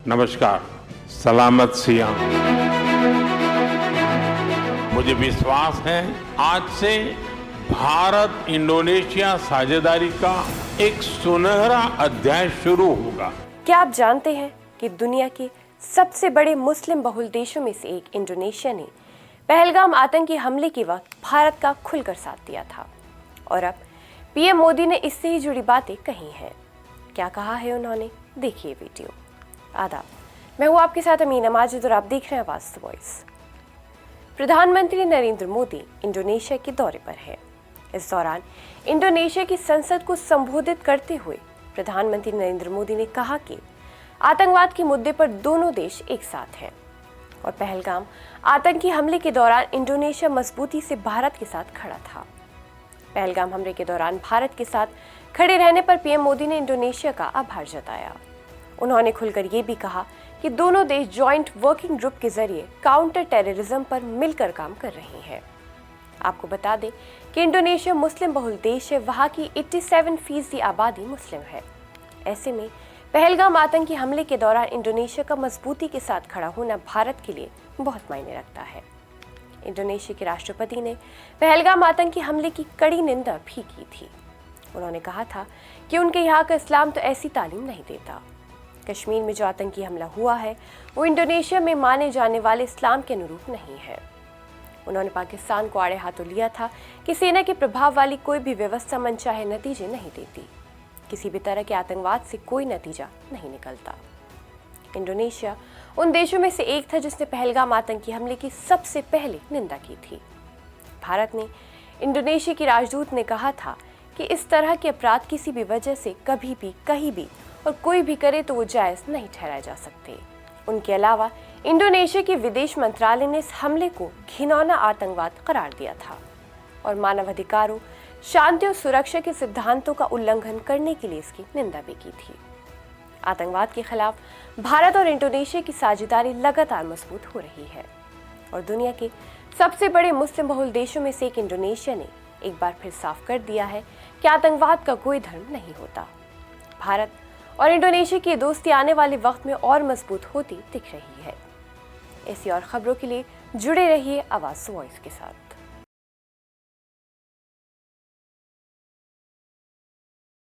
नमस्कार, सलामत सियां। मुझे विश्वास है आज से भारत इंडोनेशिया साझेदारी का एक सुनहरा अध्याय शुरू होगा। क्या आप जानते हैं कि दुनिया के सबसे बड़े मुस्लिम बहुल देशों में से एक इंडोनेशिया ने पहलगाम आतंकी हमले के वक्त भारत का खुलकर साथ दिया था और अब पीएम मोदी ने इससे ही जुड़ी बातें कही हैं। क्या कहा है उन्होंने, देखिए वीडियो। आदाब, मैं हूँ आपके साथ अमीना माजिद और आप देख रहे हैं आवाज़ द वॉइस। प्रधानमंत्री नरेंद्र मोदी इंडोनेशिया के दौरे पर है। इस दौरान इंडोनेशिया की संसद को संबोधित करते हुए प्रधानमंत्री नरेंद्र मोदी ने कहा कि आतंकवाद के मुद्दे पर दोनों देश एक साथ हैं और पहलगाम आतंकी हमले के दौरान इंडोनेशिया मजबूती से भारत के साथ खड़ा था। पहलगाम हमले के दौरान भारत के साथ खड़े रहने पर पीएम मोदी ने इंडोनेशिया का आभार जताया। उन्होंने खुलकर ये भी कहा कि दोनों देश जॉइंट वर्किंग ग्रुप के जरिए काउंटर टेररिज्म पर मिलकर काम कर रहे हैं। आपको बता दें कि इंडोनेशिया मुस्लिम बहुल देश है, वहाँ की 87% आबादी मुस्लिम है। ऐसे में पहलगाम आतंकी हमले के दौरान इंडोनेशिया का मजबूती के साथ खड़ा होना भारत के लिए बहुत मायने रखता है। इंडोनेशिया के राष्ट्रपति ने पहलगाम आतंकी हमले की कड़ी निंदा भी की थी। उन्होंने कहा था कि उनके यहाँ का इस्लाम तो ऐसी तालीम नहीं देता। कश्मीर में जो आतंकी हमला हुआ है वो इंडोनेशिया में माने जाने वाले इस्लाम के अनुरूप नहीं है। उन्होंने पाकिस्तान को आड़े हाथों लिया था कि सेना के प्रभाव वाली कोई भी व्यवस्था मनचाहे नतीजे नहीं देती। किसी भी तरह के आतंकवाद से कोई नतीजा नहीं निकलता। इंडोनेशिया उन देशों में से एक था जिसने पहलगाम आतंकी हमले की सबसे पहले निंदा की थी। भारत ने इंडोनेशिया की राजदूत ने कहा था कि इस तरह के अपराध किसी भी वजह से कभी भी कहीं भी और कोई भी करे तो वो जायज नहीं ठहराए जा सकते। उनके अलावा इंडोनेशिया के विदेश मंत्रालय ने इस हमले को घिनौना आतंकवाद करार दिया था और मानवाधिकारों, शांति और सुरक्षा के सिद्धांतों का उल्लंघन करने के लिए इसकी निंदा भी की थी। आतंकवाद के खिलाफ भारत और इंडोनेशिया की साझेदारी लगातार मजबूत हो रही है और दुनिया के सबसे बड़े मुस्लिम बहुल देशों में से एक इंडोनेशिया ने एक बार फिर साफ कर दिया है कि आतंकवाद का कोई धर्म नहीं होता। भारत और इंडोनेशिया की दोस्ती आने वाले वक्त में और मजबूत होती दिख रही है। ऐसी और खबरों के लिए जुड़े रहिए आवाज़ वॉइस के साथ।